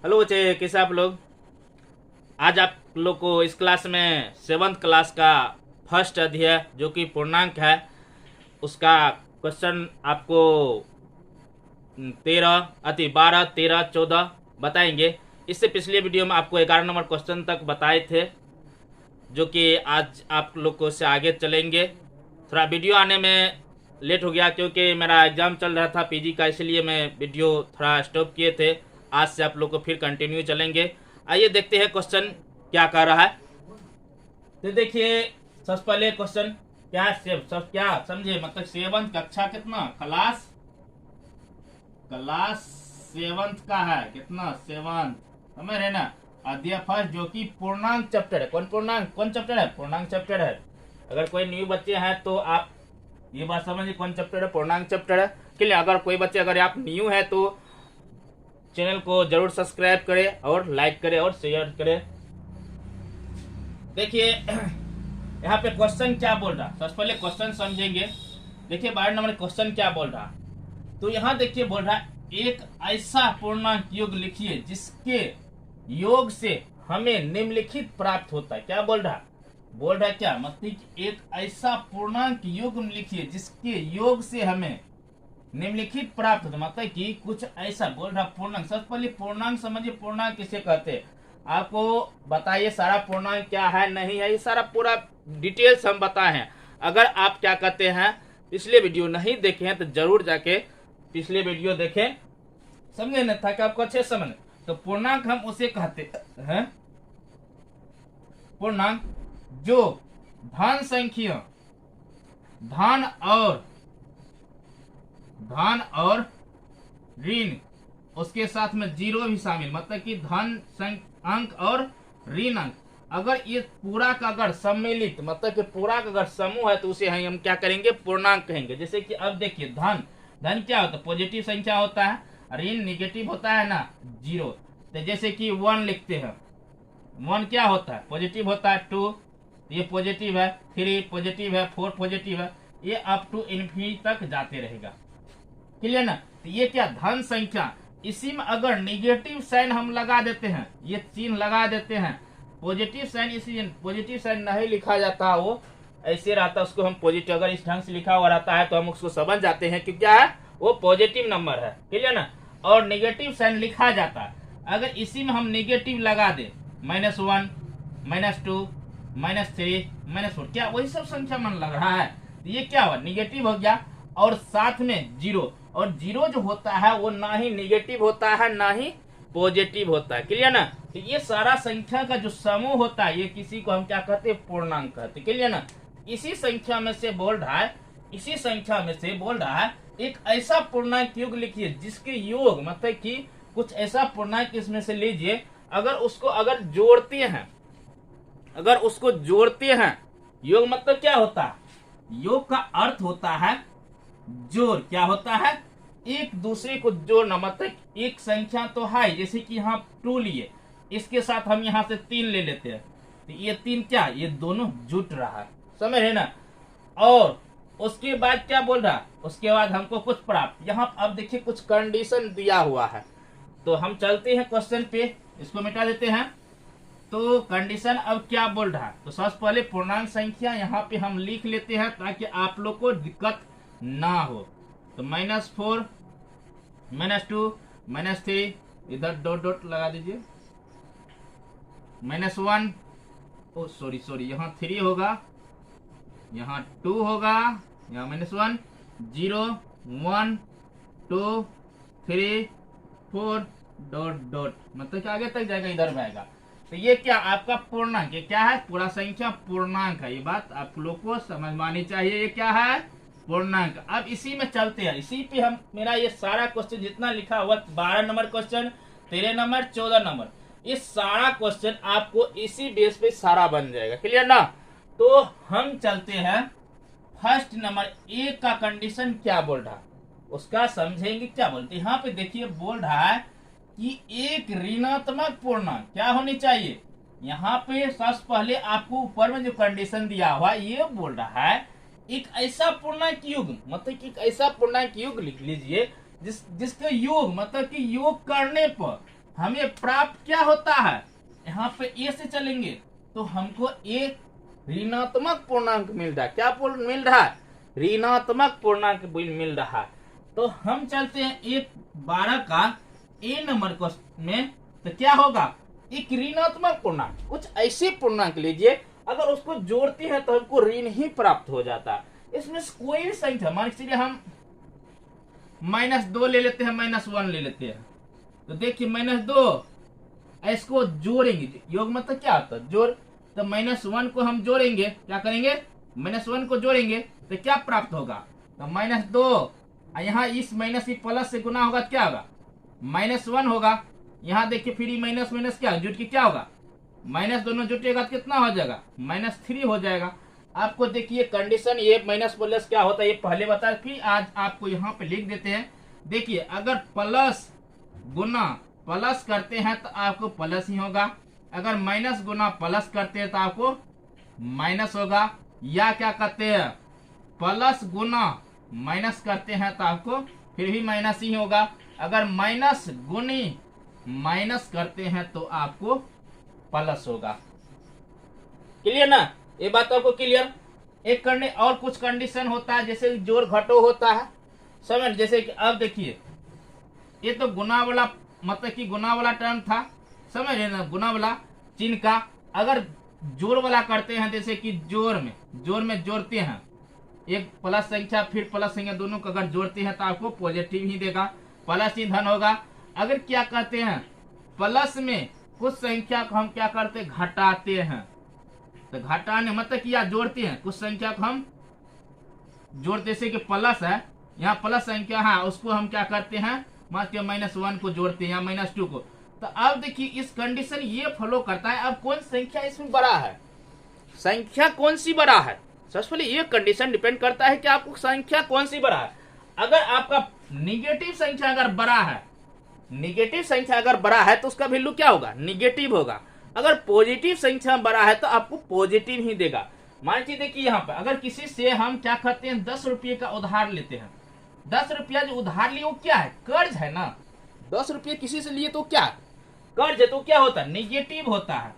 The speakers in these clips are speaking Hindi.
हेलो बच्चे, कैसे आप लोग। आज आप लोग को इस क्लास में 7th क्लास का फर्स्ट अध्याय जो कि पूर्णांक है उसका क्वेश्चन आपको 12, 13, 14 बताएंगे। इससे पिछले वीडियो में आपको 11 नंबर क्वेश्चन तक बताए थे जो कि आज आप लोग को से आगे चलेंगे। थोड़ा वीडियो आने में लेट हो गया क्योंकि मेरा एग्ज़ाम चल रहा था पीजी का, इसलिए मैं वीडियो थोड़ा स्टॉप किए थे। आज से आप लोग को फिर कंटिन्यू चलेंगे। आइए देखते हैं क्वेश्चन क्या कर रहा है। तो देखिए, सबसे पहले क्वेश्चन क्या है, सब क्या समझे, मतलब 7th कक्षा कितना क्लास क्लास 7th का है, कितना 7th, समझ रहे ना। अध्याय फर्स्ट जो कि पूर्णांक चैप्टर है। कौन चैप्टर है? पूर्णांक चैप्टर है। अगर कोई न्यू बच्चे हैं तो आप ये बात समझिए, कौन चैप्टर है? पूर्णांक चैप्टर है। क्लियर। अगर कोई बच्चे अगर आप न्यू है तो चैनल को जरूर सब्सक्राइब करें और लाइक करें और शेयर करें। देखिए यहाँ पे क्वेश्चन क्या बोल रहा, सबसे पहले क्वेश्चन समझेंगे। देखिए 12 नंबर क्वेश्चन क्या बोल रहा। तो यहाँ देखिए बोल रहा एक ऐसा पूर्णांक योग लिखिए जिसके योग से हमें निम्नलिखित प्राप्त होता है। क्या बोल रहा है क्या, मतलब कि एक ऐसा पूर्णांक योग लिखिए जिसके योग से हमें निम्नलिखित प्राप्त होता है, मतलब कि कुछ ऐसा बोल रहा पूर्णांक। सबसे पहले पूर्णांक समझिए, पूर्णांक किसे कहते हैं आपको बताइए। सारा पूर्णांक क्या है नहीं है, ये सारा पूरा डिटेल्स हम बताए हैं। अगर आप क्या कहते हैं पिछले वीडियो नहीं देखे हैं तो जरूर जाके पिछले वीडियो देखें, समझे न, था कि आपको अच्छे समझ। तो पूर्णांक हम उसे कहते हैं, पूर्णांक जो धन संख्या धन और ऋण उसके साथ में जीरो भी शामिल, मतलब कि धन अंक और ऋण अंक, अगर ये पूरा का अगर सम्मिलित, मतलब कि पूरा का अगर समूह है तो उसे हम क्या करेंगे, पूर्णांक कहेंगे। जैसे कि अब देखिए धन क्या होता है, पॉजिटिव संख्या होता है, ऋण निगेटिव होता है ना, जीरो। तो जैसे कि 1 लिखते हैं, 1 क्या होता है, पॉजिटिव होता है। 2 ये पॉजिटिव है, 3 पॉजिटिव है, 4 पॉजिटिव है, ये अप टू इन्फिनिटी तक जाते रहेगा। क्लियर ना। तो ये क्या धन संख्या, इसी में अगर निगेटिव साइन हम लगा देते हैं, ये चिन्ह लगा देते हैं, पॉजिटिव साइन, इसी पॉजिटिव साइन नहीं लिखा जाता, वो ऐसे रहता, उसको हम पॉजिटिव, अगर इस ढंग से लिखा हुआ रहता है तो हम उसको समझ जाते हैं कि क्या है, वो पॉजिटिव नंबर है। क्लियर ना। और निगेटिव साइन लिखा जाता है, अगर इसी में हम निगेटिव लगा दे, -1, -2, -3, -4, क्या वही सब संख्या मन लग रहा है। तो ये क्या हुआ, निगेटिव हो गया और साथ में जीरो, और जीरो जो होता है वो ना ही निगेटिव होता है ना ही पॉजिटिव होता है। क्लियर ना। तो ये सारा संख्या का जो समूह होता है ये किसी को हम क्या कहते हैं, पूर्णांक कहते हैं। क्लियर ना। इसी संख्या में से बोल रहा है एक ऐसा पूर्णांक योग लिखिए जिसके योग, मतलब कि कुछ ऐसा पूर्णांक इसमें से लीजिए, अगर उसको जोड़ते हैं, योग मतलब क्या होता है, योग का अर्थ होता है जोड़। क्या होता है, एक दूसरे को जोड़ना, मतलब एक संख्या तो है, जैसे कि यहाँ 2 लिए, इसके साथ हम यहाँ से 3 ले लेते हैं, तो ये 3 क्या, ये दोनों जुट रहा है, समझ रहे ना। और उसके बाद क्या बोल रहा, उसके बाद हमको कुछ प्राप्त। यहाँ अब देखिए कुछ कंडीशन दिया हुआ है, तो हम चलते हैं क्वेश्चन पे, इसको मिटा देते हैं। तो कंडीशन अब क्या बोल रहा है, तो सबसे पहले पूर्णांक संख्या यहाँ पे हम लिख लेते हैं ताकि आप लोग को दिक्कत ना हो। तो -4, -2, -3, इधर डॉट डॉट लगा दीजिए, -1, ओ सॉरी, यहाँ 3 होगा, यहाँ 2 होगा, यहाँ -1, 0, 1, 2, 3, 4, डॉट डॉट, मतलब कि आगे तक जाएगा, इधर में आएगा। तो ये क्या आपका पूर्णांक, ये क्या है, पूरा संख्या पूर्णांक है। ये बात आप लोग को समझ में आनी चाहिए, ये क्या है, पूर्णांक। अब इसी में चलते हैं, इसी पे हम मेरा ये सारा क्वेश्चन जितना लिखा हुआ 12 नंबर क्वेश्चन, 13 नंबर, 14 नंबर, ये सारा क्वेश्चन आपको इसी बेस पे सारा बन जाएगा। क्लियर ना। तो हम चलते हैं फर्स्ट नंबर, एक का कंडीशन क्या बोल रहा उसका समझेंगे। क्या बोलते यहाँ पे देखिए बोल रहा है कि एक ऋणात्मक पूर्णांक क्या होनी चाहिए। यहाँ पे सबसे पहले आपको ऊपर में जो कंडीशन दिया हुआ ये बोल रहा है एक ऐसा पूर्णांक योग, मतलब कि एक ऐसा पूर्णांक योग लिख लीजिए जिसके योग, मतलब कि योग करने पर हमें प्राप्त क्या होता है, यहाँ पे ए से चलेंगे तो हमको एक ऋणात्मक पूर्णांक मिल रहा है। क्या मिल रहा है, ऋणात्मक पूर्णांक मिल रहा है। तो हम चलते हैं एक 12 का ए नंबर को में, तो क्या होगा, एक ऋणात्मक पूर्णांक, कुछ ऐसे पूर्णांक लीजिए अगर उसको जोड़ते हैं तो हमको ऋण ही प्राप्त हो जाता है। इसमें कोई भी संख्या, मान लीजिए हम -2 ले लेते हैं, -1 ले लेते हैं, तो देखिए -2 इसको जोड़ेंगे, योग मतलब क्या होता है, जोड़। तो -1 को हम जोड़ेंगे, क्या करेंगे, -1 को जोड़ेंगे तो क्या प्राप्त होगा, तो -2, यहाँ इस माइनस ही प्लस से गुना होगा तो क्या होगा, -1 होगा। यहाँ देखिए फिर माइनस माइनस क्या जुट के क्या होगा, माइनस दोनों जुटेगा तो कितना हो जाएगा, -3 हो जाएगा। आपको देखिए कंडीशन, ये माइनस प्लस क्या होता है ये पहले बताया, फिर आज आपको यहाँ पे लिख देते हैं। देखिए अगर प्लस गुना प्लस करते हैं तो आपको प्लस ही होगा, अगर माइनस गुना प्लस करते हैं तो आपको माइनस होगा, या क्या कहते हैं प्लस गुना माइनस करते हैं तो आपको फिर भी माइनस ही होगा, अगर माइनस गुनी माइनस करते हैं तो आपको प्लस होगा। क्लियर ना, ये बात आपको क्लियर। एक करने और कुछ कंडीशन होता है, जैसे जोड़ घटो होता है, समझ, जैसे कि अब देखिए ये तो गुना वाला, मतलब कि गुना वाला टर्म था, समझ रहे ना, गुना वाला चिन्ह का। अगर जोड़ वाला करते हैं, जैसे कि जोड़ में जोड़ते हैं एक प्लस संख्या फिर प्लस संख्या, दोनों को अगर जोड़ते हैं तो आपको पॉजिटिव ही देगा, प्लस ही धन होगा। अगर क्या कहते हैं प्लस में कुछ संख्या को हम क्या करते हैं, घटाते हैं, तो घटाने मतलब कि या जोड़ते हैं, कुछ संख्या को हम जोड़ते, जैसे कि प्लस है, यहाँ प्लस संख्या है, उसको हम क्या करते हैं, मतलब -1 को जोड़ते हैं या -2 को। तो अब देखिए इस कंडीशन ये फॉलो करता है, अब कौन संख्या इसमें बड़ा है, संख्या कौन सी बड़ा है, सबसे पहले ये कंडीशन डिपेंड करता है कि आपको संख्या कौन सी बड़ा है। अगर आपका निगेटिव संख्या अगर बड़ा है, निगेटिव संख्या अगर बड़ा है तो उसका वैल्यू क्या होगा, निगेटिव होगा। अगर पॉजिटिव संख्या बड़ा है तो आपको पॉजिटिव ही देगा। मान लीजिए देखिए यहाँ पे अगर किसी से हम क्या करते हैं 10 रुपये का उधार लेते हैं, 10 रुपया जो उधार लिए वो क्या है, कर्ज है ना, 10 रुपये किसी से लिए तो क्या कर्ज है, तो क्या होता है, निगेटिव होता है।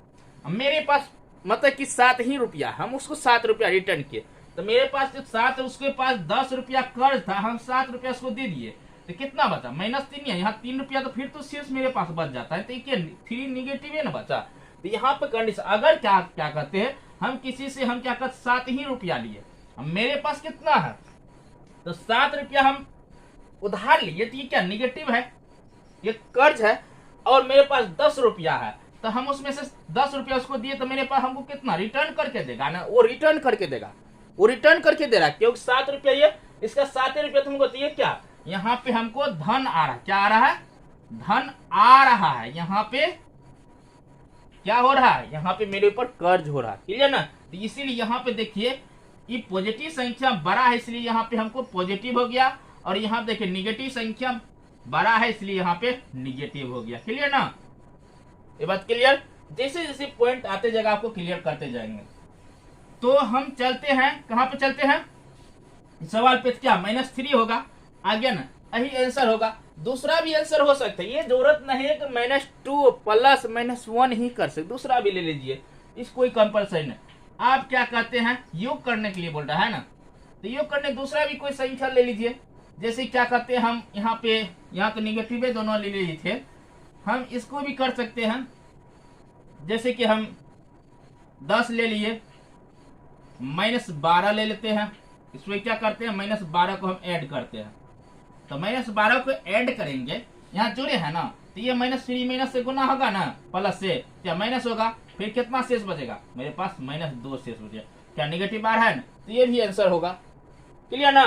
मेरे पास मतलब कि 7 ही रुपया, हम उसको 7 रुपया रिटर्न किए, तो मेरे पास जो 7 उसके पास 10 रुपया कर्ज था, हम 7 रुपया उसको दे दिए, तो कितना बचा, -3 है, यहाँ 3 रुपया, तो फिर तो शेष मेरे पास बच जाता है, तो ये 3 निगेटिव है ना बचा। तो यहाँ पे कंडीशन अगर क्या कहते हैं, हम किसी से हम क्या करते 7 ही रुपया लिए, मेरे पास कितना है, तो 7 रुपया हम उधार लिए, तो ये क्या निगेटिव है, ये कर्ज है, और मेरे पास 10 रुपया है, तो हम उसमें से 10 रुपया उसको दिए, तो मेरे पास हमको कितना रिटर्न करके देगा ना, वो रिटर्न करके देगा, वो रिटर्न करके दे रहा है, क्योंकि 7 रुपया ये इसका 7 रुपया तुमको दिए, क्या यहाँ पे हमको धन आ रहा है, क्या आ रहा है, धन आ रहा है, यहाँ पे क्या हो रहा है, यहाँ पे मेरे ऊपर कर्ज हो रहा है, क्लियर ना। तो इसीलिए यहाँ पे देखिए ये पॉजिटिव संख्या बड़ा है, इसलिए यहाँ पे हमको पॉजिटिव हो गया, और यहाँ देखिए निगेटिव संख्या बड़ा है, इसलिए यहाँ पे निगेटिव हो गया, क्लियर ना, ये बात क्लियर। जैसे जैसे पॉइंट आते जाएगा आपको क्लियर करते जाएंगे। तो हम चलते हैं, कहाँ पे चलते हैं, सवाल पे क्या -3 होगा, आ गया ना, यही आंसर होगा। दूसरा भी आंसर हो सकता है, ये जरूरत नहीं है कि -2 प्लस -1 ही कर सकते, दूसरा भी ले लीजिए, इस कोई कंपल्सरी नहीं। आप क्या कहते हैं, योग करने के लिए बोल रहा है ना, तो योग करने दूसरा भी कोई संख्या ले लीजिए, जैसे क्या कहते हैं हम यहाँ पे, यहाँ तो निगेटिव है, दोनों ले लिए थे, हम इसको भी कर सकते हैं, जैसे कि हम 10 ले लिए, -12 ले लेते हैं, इसमें क्या करते हैं -12 को हम ऐड करते हैं, तो -12 को ऐड करेंगे, यहाँ जोड़े है ना, तो ये -3 माइनस से गुना होगा ना, प्लस से क्या माइनस होगा, फिर कितना शेष बचेगा, मेरे पास -2 शेष बचेगा, क्या निगेटिव बार है ना, तो ये भी आंसर होगा, क्लियर ना।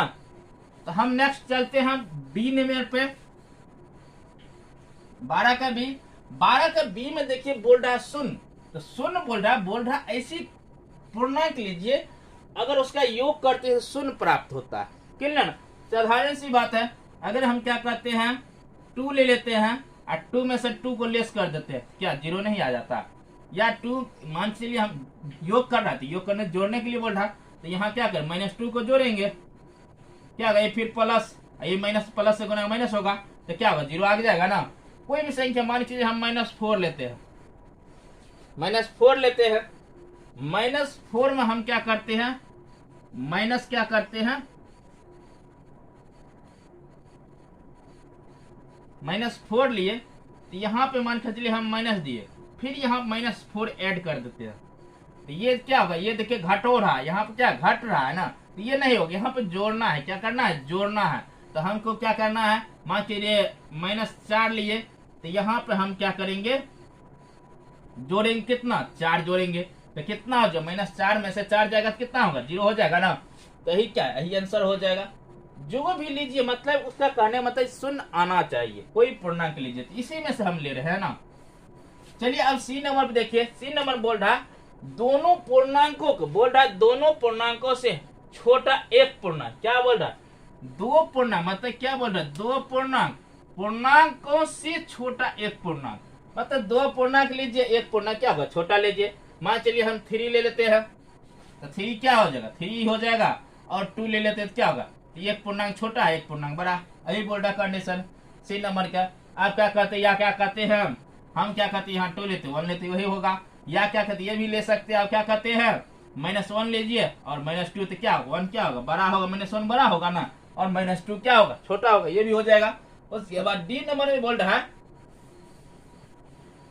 तो हम नेक्स्ट चलते हैं बी नंबर पे, 12 का बी में देखिए बोल रहा है शून्य, तो शून्य बोल रहा है ऐसी पूर्णांक लीजिए अगर उसका योग करते हैं शून्य प्राप्त होता है, क्लियर ना। साधारण सी बात है, अगर हम क्या करते हैं 2 ले लेते हैं और 2 में से 2 को लेस कर देते हैं, क्या 0 नहीं आ जाता, या 2 मान चलिए हम योग कर रहा था, योग करने जोड़ने के लिए बोल रहा, तो यहाँ क्या कर -2 को जोड़ेंगे, क्या होगा, ये फिर प्लस, ये माइनस प्लस से गुना माइनस होगा, तो क्या होगा 0 आ जाएगा ना, कोई भी संख्या मान लीजिए हम -4 लेते हैं, -4 लेते हैं, -4 में हम क्या करते हैं, माइनस क्या करते हैं, -4 लिए, तो यहाँ पे मान के चलिए हम माइनस दिए, फिर यहाँ -4 ऐड कर देते हैं, तो ये क्या होगा, ये देखिए घट हो रहा है, यहाँ पे क्या घट रहा है ना, तो ये नहीं होगा, यहाँ पे जोड़ना है, क्या करना है, जोड़ना है। तो हमको क्या करना है, मान चलिए -4 लिए, तो यहाँ पे हम क्या करेंगे, जोड़ेंगे कितना, 4 जोड़ेंगे, तो कितना हो जाए, -4 में से 4 जाएगा तो कितना होगा, 0 हो जाएगा ना। तो यही क्या है, यही आंसर हो जाएगा। जो भी लीजिए, मतलब उसका कहने मतलब शून्य आना चाहिए, कोई पूर्णांक लीजिए, तो इसी में से हम ले रहे हैं ना। चलिए अब सी नंबर पे देखिए, सी नंबर बोल रहा है दोनों पूर्णांकों को, बोल रहा है दोनों पूर्णांकों से छोटा एक पूर्णांक, क्या बोल रहा है, दो पूर्णांक, मतलब क्या बोल रहा है, दो पूर्णांक, पूर्णांकों से छोटा एक पूर्णांक, मतलब दो पूर्णांक लीजिए, एक पूर्णांक क्या होगा, छोटा लीजिए। मान चलिए हम 3 ले लेते हैं, तो 3 क्या हो जाएगा, 3 हो जाएगा, और 2 ले लेते हैं तो क्या होगा, एक पूर्णांक छोटा है, एक पूर्णांक बड़ा। अभी बोल रहा कंडीशन सी नंबर का। आप क्या कहते हैं, या क्या कहते हैं, हम क्या कहते हैं, यहाँ 2 लेते 1 लेते वही होगा, या क्या कहते ये भी ले सकते हैं, आप क्या कहते हैं, -1 लीजिए और -2, तो क्या होगा, 1 क्या होगा, बड़ा होगा, -1 बड़ा होगा ना, और -2 क्या होगा, छोटा होगा, ये भी हो जाएगा। उसके बाद डी नंबर में बोल रहा है,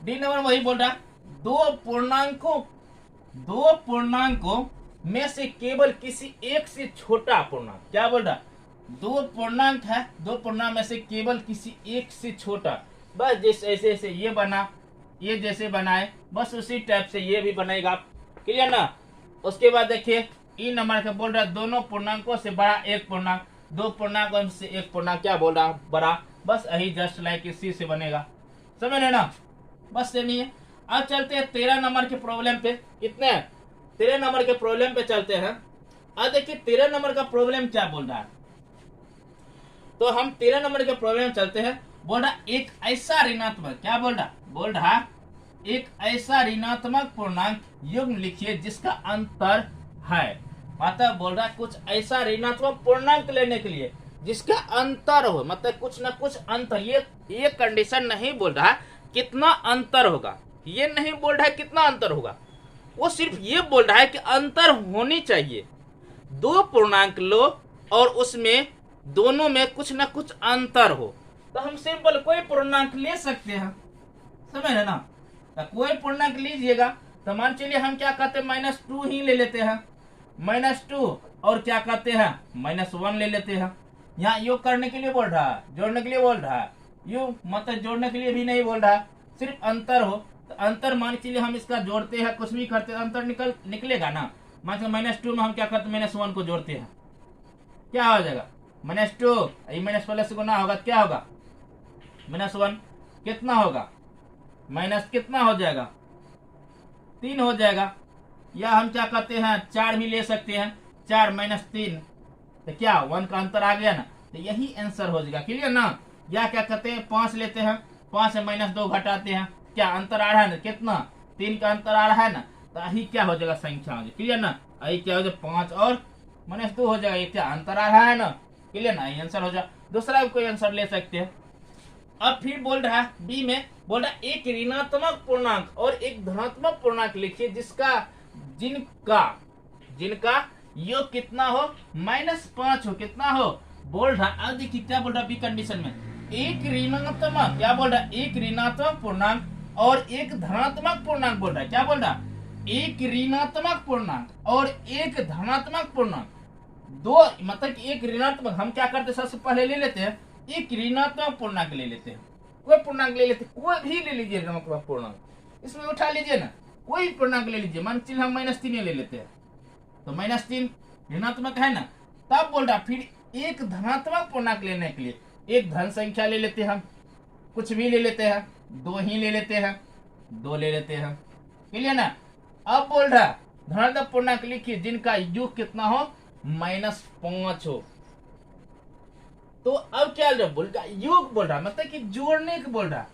डी नंबर वही बोल रहा है दो पूर्णांकों में से केवल किसी एक से छोटा पूर्णांक, क्या बोल रहा, दो पूर्णांक है, दो पूर्णांक में से केवल किसी एक से छोटा, बस जैसे ऐसे ऐसे ये बना, ये जैसे बनाए बस उसी टाइप से ये भी बनेगा, क्लियर ना। उसके बाद देखिए ई नंबर का बोल रहा है दोनों पूर्णांकों से बड़ा एक पूर्णांक, दो पूर्णांकों से एक पूर्णांक क्या बोल रहा बड़ा, बस यही जस्ट लाइक इसी से बनेगा, समझ रहे ना, बस ये नहीं है। अब चलते हैं 13 नंबर के प्रॉब्लम पे, कितने 13 नंबर के प्रॉब्लम पे चलते हैं। अब देखिए 13 नंबर का प्रॉब्लम क्या बोल रहा है, तो हम 13 नंबर के प्रॉब्लम चलते हैं। बोल रहा एक ऐसा ऋणात्मक, क्या बोल रहा एक ऐसा ऋणात्मक पूर्णांक युग्म लिखिए जिसका अंतर है, मतलब बोल रहा कुछ ऐसा ऋणात्मक पूर्णांक लेने के लिए जिसका अंतर हो, मतलब कुछ ना कुछ अंतर, ये कंडीशन नहीं बोल रहा कितना अंतर होगा, ये नहीं बोल रहा है कितना अंतर होगा, वो सिर्फ ये बोल रहा है कि अंतर होनी चाहिए, दो पूर्णांक लो और उसमें दोनों में कुछ ना कुछ अंतर हो। तो हम सिंपल कोई पूर्णांक ले सकते हैं, समझ है ना, तो कोई पूर्णांक लीजिएगा, तो मान चलिए हम क्या कहते हैं -2 ही ले लेते हैं, -2 और क्या कहते हैं -1 ले लेते हैं। यहाँ योग करने के लिए बोल रहा है, जोड़ने के लिए बोल रहा है, योग मतलब जोड़ने के लिए भी नहीं बोल रहा, सिर्फ अंतर हो, तो अंतर मान चलिए हम इसका जोड़ते हैं, कुछ भी करते हैं अंतर निकलेगा ना। मान चलिए -2 में हम क्या करते हैं -1 को जोड़ते हैं, क्या हो जाएगा -2, माइनस प्लस गुना होगा, क्या होगा -1, कितना होगा माइनस कितना हो जाएगा 3 हो जाएगा। या हम क्या करते हैं 4 भी ले सकते हैं, 4 - 3 तो क्या 1 का अंतर आ गया ना, तो यही आंसर हो जाएगा, क्लियर ना। या क्या करते हैं 5 लेते हैं, 5 से -2 घटाते हैं, क्या अंतर आ रहा है ना, कितना 3 का अंतर आ रहा है ना, तो यही क्या हो जाएगा संख्या हो जाएगी, क्लियर ना। यही क्या हो जाएगा 5 और -2 हो जाएगा, ये क्या अंतर आ रहा है ना, क्लियर ना, ये आंसर हो जाएगा। दूसरा कोई आंसर ले सकते हैं। अब फिर बोल रहा है बी में, बोल रहा है एक ऋणात्मक पूर्णांक और एक धनात्मक पूर्णांक लिखिए जिनका योग कितना हो -5 हो, कितना हो बोल रहा। अब देखिए क्या बोल रहा बी कंडीशन में, एक ऋणात्मक, क्या बोल रहा है एक ऋणात्मक पूर्णांक और एक धनात्मक पूर्णांक बोल रहा है, क्या बोल रहा एक ऋणात्मक पूर्णांक और एक धनात्मक पूर्णांक, दो मतलब कि एक ऋणात्मक, हम क्या करते सबसे पहले ले लेते हैं एक ऋणात्मक पूर्णांक ले लेते हैं, कोई पूर्णांक ले लेते हैं, कोई भी ले लीजिए ऋणात्मक पूर्णांक, इसमें उठा लीजिए ना, कोई पूर्णांक ले लीजिए, मान चलिए हम -3 ले लेते हैं, तो -3 ऋणात्मक है ना। तब बोल रहा फिर एक धनात्मक पूर्णांक लेने के लिए एक धन संख्या ले लेते हैं, हम कुछ भी ले लेते हैं, 2 ही ले लेते हैं, 2 ले लेते हैं, क्लियर ना। अब बोल रहा धनात्मक पूर्णांक लिखिए जिनका योग कितना हो -5 हो। तो अब क्या बोल रहा योग बोल रहा मतलब कि जोड़ने को बोल रहा,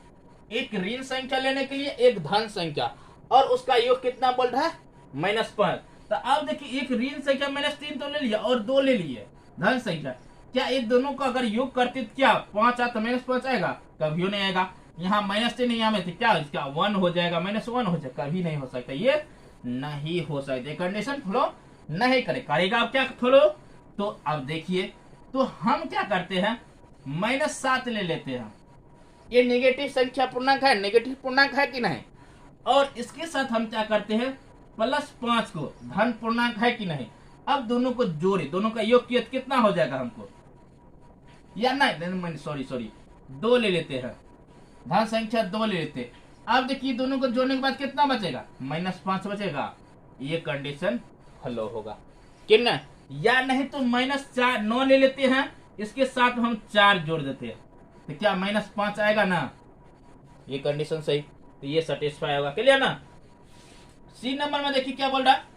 एक ऋण संख्या लेने के लिए एक धन संख्या और उसका योग कितना बोल रहा है -5। तो अब देखिए एक ऋण संख्या -3 तो ले लिया और 2 ले लिए धन संख्या, क्या एक दोनों को अगर योग करते तो क्या 5 आता -5 आएगा, कभी नहीं आएगा। यहाँ -3 यहाँ में थे, क्या इसका 1 हो जाएगा, -1 हो जाएगा, कभी नहीं हो सकता, ये नहीं हो सकता, कंडीशन फॉलो नहीं करेगा। अब क्या फॉलो, तो अब देखिए, तो हम क्या करते हैं, -7 ले लेते हैं, ये नेगेटिव संख्या पूर्णांक है, नेगेटिव पूर्णांक है कि नहीं, और इसके साथ हम क्या करते हैं, +5 को धन पूर्णांक है कि नहीं। अब दोनों को जोड़े, दोनों का योग किया कितना हो जाएगा हमको, या नहीं सॉरी 2 ले लेते हैं, धन संख्या 2 ले लेते। अब देखिए दोनों को जोड़ने के बाद कितना बचेगा, -5 बचेगा, ये कंडीशन फॉलो होगा कि ना। या नहीं तो -4 9 ले लेते हैं, इसके साथ हम 4 जोड़ देते हैं, तो क्या -5 आएगा ना, ये कंडीशन सही, तो ये सेटिस्फाई होगा, क्लियर ना। सी नंबर में देखिए क्या बोल रहा है,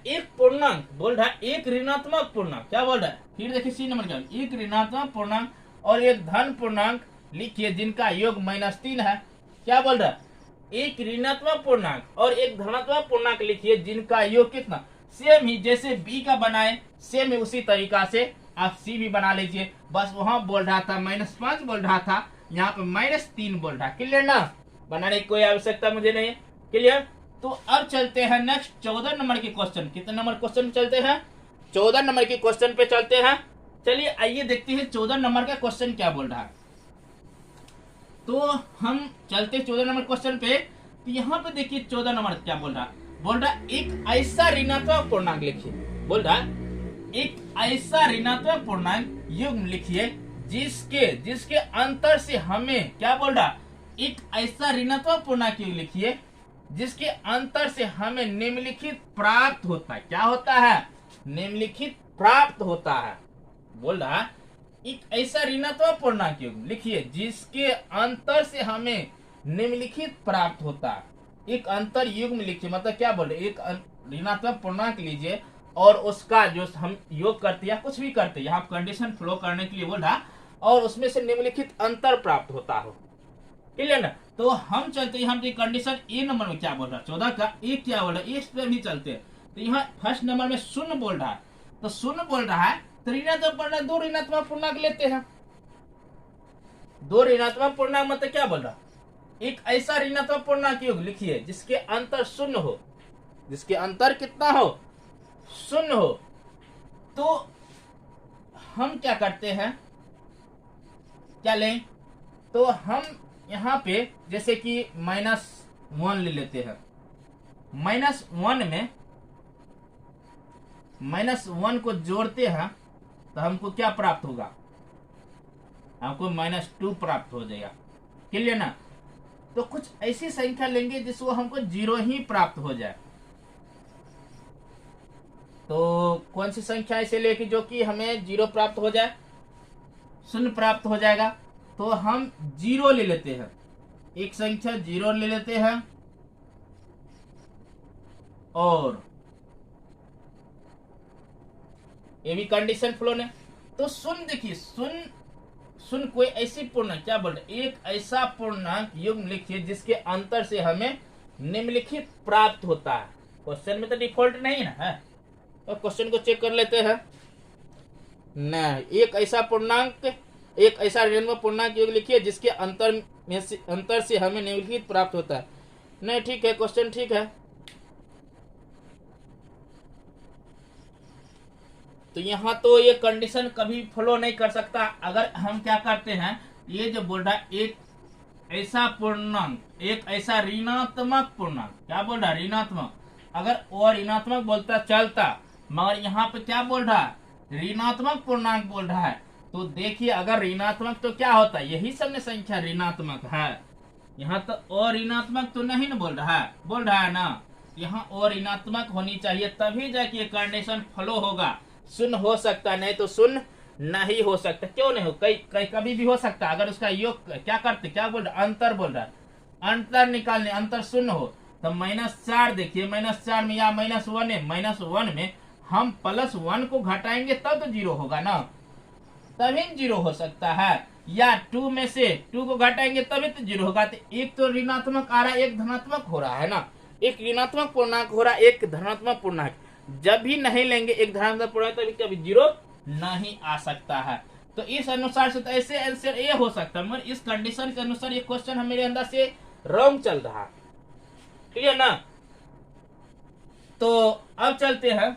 एक पूर्णांक, बोल रहा है एक ऋणात्मक पूर्णांक, क्या बोल रहा है, फिर देखिए सी नंबर क्या, एक ऋणात्मक पूर्णांक और एक धन पूर्णांक लिखिए जिनका योग -3 है। क्या बोल रहा है, एक ऋणात्मक पूर्णांक और एक धनात्मक पूर्णांक लिखिए जिनका योग कितना, सेम ही जैसे बी का बनाए सेम ही उसी तरीका से आप सी भी बना लीजिए। बस वहां बोल रहा था -5 बोल रहा था, यहाँ पे -3 बोल रहा है, क्लियर ना, बनाने की कोई आवश्यकता मुझे नहीं है, क्लियर। तो अब चलते हैं नेक्स्ट 14 नंबर के क्वेश्चन, कितने नंबर क्वेश्चन चलते हैं, 14 नंबर के क्वेश्चन पे चलते हैं। चलिए आइए देखते हैं 14 नंबर का क्वेश्चन क्या बोल रहा है। तो हम चलते 14 नंबर क्वेश्चन पे, तो यहाँ पे देखिए 14 नंबर क्या बोल रहा है, एक ऐसा ऋणात्मक पूर्णांक लिखिए, बोल रहा है एक ऐसा ऋणात्मक पूर्णांक युग्म लिखिए जिसके अंतर से हमें, क्या बोल रहा, एक ऐसा ऋणात्मक पूर्णांक युग्म लिखिए जिसके अंतर से हमें निम्नलिखित प्राप्त होता है, क्या होता है, निम्नलिखित प्राप्त होता है। बोल रहा एक ऐसा ऋणात्मक पूर्णांक युग्म लिखिए जिसके अंतर से हमें निम्नलिखित प्राप्त होता है। एक अंतर युग्म लिखिए, मतलब क्या बोल रहे, एक ऋणात्मक पूर्णांक लीजिए और उसका जो हम योग करते हैं कुछ भी करते हैं, यहाँ कंडीशन फ्लो करने के लिए बोल रहा, और उसमें से निम्नलिखित अंतर प्राप्त होता हो, क्लियर ना। तो हम चलते हैं, हम कंडीशन ए नंबर में क्या बोल रहा है, 14 का एक क्या बोल रहा है, इस पर भी चलते हैं। तो यहाँ फर्स्ट नंबर में 0 बोल रहा है, तो 0 बोल रहा है, तो ऋणात्मक पूर्णांक, 2 ऋणात्मक पूर्णांक लेते हैं, 2 ऋणात्मक पूर्णांक मतलब क्या बोल रहा, एक ऐसा ऋणात्मक पूर्णांक योग लिखिए जिसके अंतर 0 हो, जिसके अंतर कितना हो, 0 हो। तो हम क्या करते हैं, क्या लें, तो हम यहाँ पे जैसे कि -1 ले लेते हैं, -1 में -1 को जोड़ते हैं तो हमको क्या प्राप्त होगा, हमको -2 प्राप्त हो जाएगा, क्लियर ना। तो कुछ ऐसी संख्या लेंगे जिसको हमको 0 ही प्राप्त हो जाए। तो कौन सी संख्या ऐसे लेके जो कि हमें 0 प्राप्त हो जाए, 0 प्राप्त हो जाएगा। तो हम 0 ले लेते हैं, एक संख्या 0 ले लेते हैं, और ये भी कंडीशन फ्लो ने। तो शून्य देखिए, शून्य कोई ऐसी पूर्णांक, क्या बोल रहे, एक ऐसा पूर्णांक युग्म लिखिए जिसके अंतर से हमें निम्नलिखित प्राप्त होता है। क्वेश्चन में तो डिफॉल्ट नहीं है ना, तो क्वेश्चन को चेक कर लेते हैं ना। एक ऐसा पूर्णांक, एक ऐसा ऋणात्मक पूर्णांक युग्म लिखिए जिसके अंतर से हमें निम्नलिखित प्राप्त होता है। नहीं ठीक है, क्वेश्चन ठीक है। तो यहाँ तो ये कंडीशन कभी फ्लो नहीं कर सकता। अगर हम क्या करते हैं, ये जो बोल रहा है एक ऐसा पूर्णांक, एक ऐसा ऋणात्मक पूर्णांक, क्या बोल रहा है, ऋणात्मक, अगर वो ऋणात्मक बोलता चलता, मगर यहाँ पे क्या बोल रहा है, ऋणात्मक पूर्णांक बोल रहा है। तो देखिए अगर ऋणात्मक तो क्या होता है, यही सब में संख्या ऋणात्मक है, यहाँ तो अऋणात्मक तो नहीं ना बोल रहा है ना, यहाँ अऋणात्मक होनी चाहिए तभी जाके ये कंडीशन फ्लो होगा। शून्य हो सकता, नहीं तो शून्य नहीं हो सकता। क्यों नहीं हो, कई कभी भी हो सकता। अगर उसका योग क्या करते, क्या बोल रहा, अंतर बोल रहा है, अंतर निकालने, अंतर शून्य हो तो -4 देखिए, -4 में या -1 है, -1 में हम +1 को घटाएंगे तब तो 0 होगा ना, तभी 0 हो सकता है। या 2 में से 2 को घटाएंगे तभी तो 0 होगा। तो एक तो ऋणात्मक आ रहा है, एक धनात्मक हो रहा है ना, एक ऋणात्मक पूर्णांक हो रहा है, एक धनात्मक पूर्णांक। जब भी नहीं लेंगे एक धनात्मक पूर्णांक तभी कभी 0 नहीं आ सकता है। तो इस अनुसार से तो ऐसे आंसर ए हो सकता है, मगर इस कंडीशन के अनुसार ये क्वेश्चन मेरे अंदर से रॉन्ग चल रहा है, ठीक है ना। तो अब चलते हैं,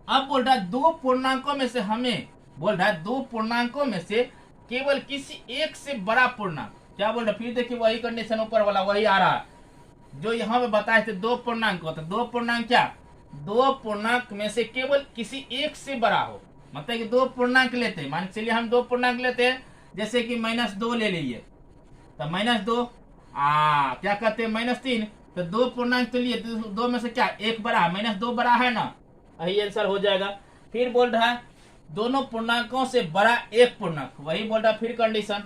अब बोल रहा है दो पूर्णांकों में से हमें, बोल रहा है दो पूर्णांकों में से केवल किसी एक से बड़ा पूर्णांक, क्या बोल रहा है, फिर देखिए वही कंडीशन ऊपर वाला वही आ रहा है जो यहाँ पे बताए थे। दो पूर्णांक होते, दो पूर्णांक क्या, दो पूर्णांक में से केवल किसी एक से बड़ा हो, मतलब कि दो पूर्णांक लेते हैं, मान चलिए हम दो पूर्णांक लेते हैं, जैसे कि -2 ले लीजिए, तो -2 क्या कहते हैं -3, तो दो पूर्णांक तो लिए, दो में से क्या एक बड़ा है, -2 बड़ा है ना, यही आंसर हो जाएगा। फिर बोल रहा है दोनों पूर्णांकों से बड़ा एक पूर्णांक, वही बोल रहा है फिर कंडीशन,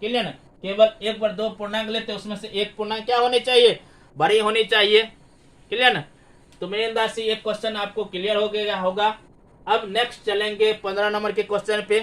क्लियर ना, केवल एक बार दो पूर्णांक लेते उसमें से एक पूर्णांक क्या होनी चाहिए, बड़ी होनी चाहिए, क्लियर ना। तो मेरे अंदाज से एक क्वेश्चन आपको क्लियर हो गया होगा। अब नेक्स्ट चलेंगे 15 नंबर के क्वेश्चन पे।